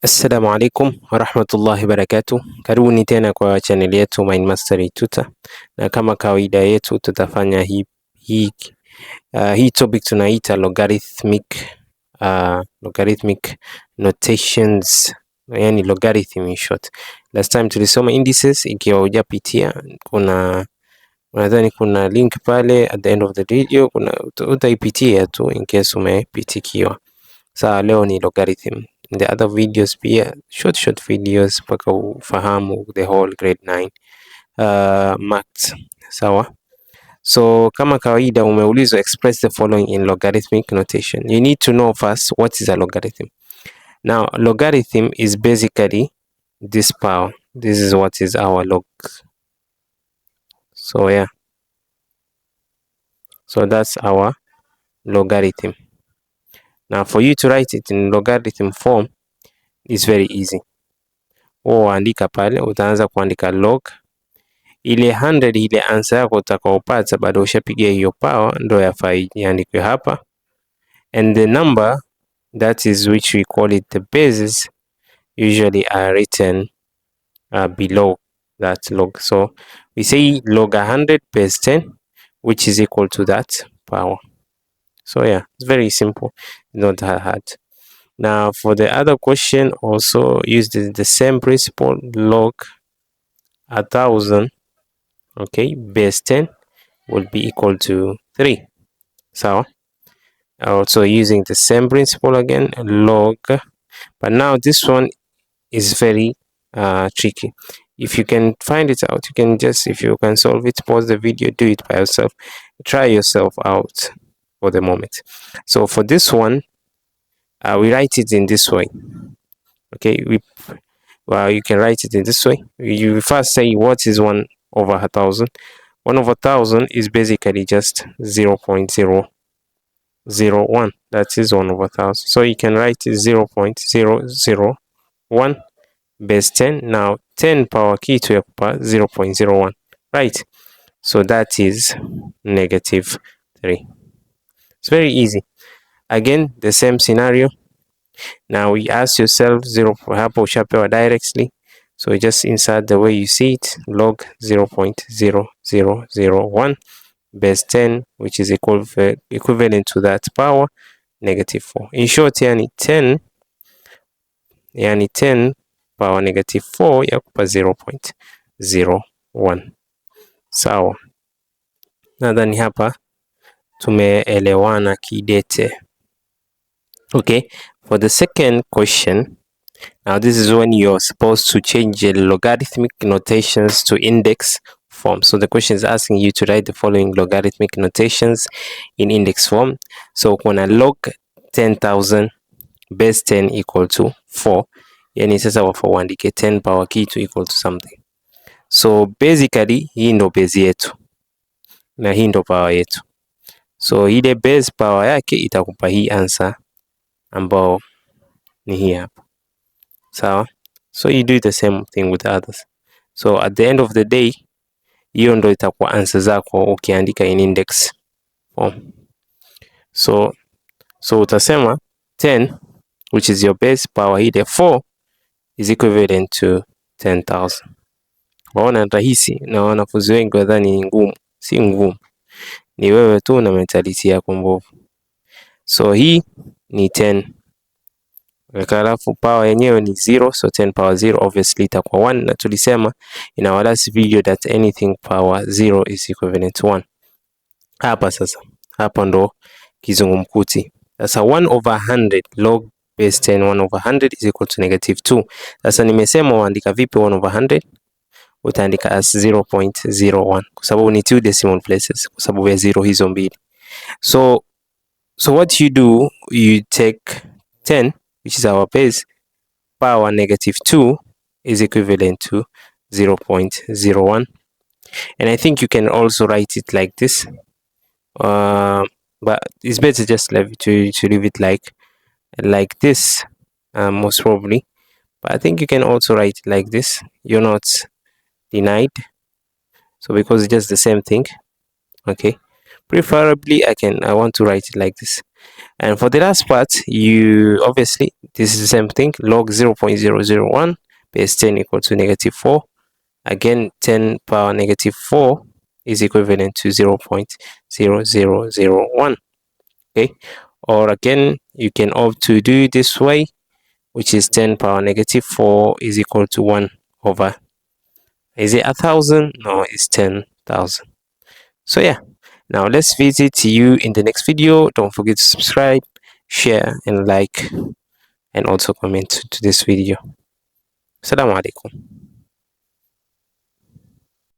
Assalamu alaikum warahmatullahi wabarakatuh. Karibuni tena kwa channel yetu Mind Mastery Tutor, na kama kawaida yetu tutafanya hii topic tunaita logarithmic notations, yani logarithm in short. Last time tulisoma indices. Ikiwa hujapitia, nadhani kuna link pale at the end of the video, utaipitia tu in case umepitikiwa. Sawa, leo ni logarithm. In the other videos pia short videos mpaka ufahamu the whole grade 9 maths. Sawa, so kama kawaida umeulizwa express the following in logarithmic notation. You need to know first what is a logarithm. Now logarithm is basically this power. This is what is our log. So yeah, so that's our logarithm. Now for you to write it in logarithm form is very easy. Andika pale, utaanza kuandika log ile 100, ile answer yako utakaopata bado ushapigia hiyo power, ndio yafaa iandikwe hapa, and the number that is which we call it the bases usually are written below that log. So we say log 100 base 10, which is equal to that power. So yeah, it's very simple, not that hard. Now for the other question, also use the same principle. Log 1000, okay, base 10 will be equal to 3. So also using the same principle again, log, but now this one is very tricky. If you can find it out, you can just, if you can solve it, pause the video, do it by yourself, try yourself out for the moment. So for this one, we write it in this way. Okay, you can write it in this way. You first say what is 1 over 1000. 1 over 1000 is basically just 0.001. That is 1 over 1000. So you can write 0.001 base 10. Now 10 power kitu ya kupa 0.01, right? So that is -3. It's very easy. Again, the same scenario. Now we ask yourself 0, hapo ushapewa directly, so just insert the way you see it, log 0.0001 base 10, which is equivalent to that power -4. In short, yani 10 power -4 ya kupa 0.01. Sawa, nadhani hapa tumeelewana kidete. Okay, for the second question, now this is when you're supposed to change the logarithmic notations to index form. So the question is asking you to write the following logarithmic notations in index form. So kuna log 10,000 base 10 equal to 4. Yani sasa wafa uandike 10 power kitu equal to something. So basically hii ndo base yetu na hii ndo power yetu. So ile base power yake itakupa hii answer ambao ni hii hapa. Sawa, so you do the same thing with others. So at the end of the day, hiyo ndo itakuwa answer zako ukiandika in index form. So utasema 10, which is your base power, ile 4 is equivalent to 10,000. Waona rahisi, na wanafunzi wengi wadhani ni ngumu. Si ngumu, ni wewe tu na mentality yako mbovu. So hii ni 10, alafu power yenyewe ni 0, so 10 power 0 obviously itakuwa 1, na tulisema in our last video that anything power 0 is equivalent to 1. Hapa ndo kizungumkuti. Sasa 1 over 100 log base 10, 1 over 100 is equal to -2. Sasa nimesema uandika vipi 1 over 100? Utaandika as 0.01 kwa sababu ni 2 decimal places kwa sababu ya 0 hizo mbili. So what you do, you take 10, which is our base power -2 is equivalent to 0.01, and I think you can also write it like this, but it's better just to leave it like this, most probably, but I think you can also write it like this. You're not denied, so because it's just the same thing. Okay, preferably I want to write it like this. And for the last part, you obviously, this is the same thing, log 0.001 base 10 equal to -4. Again, 10 power -4 is equivalent to 0.0001. Okay, or again, you can opt to do this way, which is 10 power -4 is equal to 1 over, is it 1,000? No, it's 10,000. So yeah, now let's visit you in the next video. Don't forget to subscribe, share and like, and also comment to this video. Assalamu alaikum.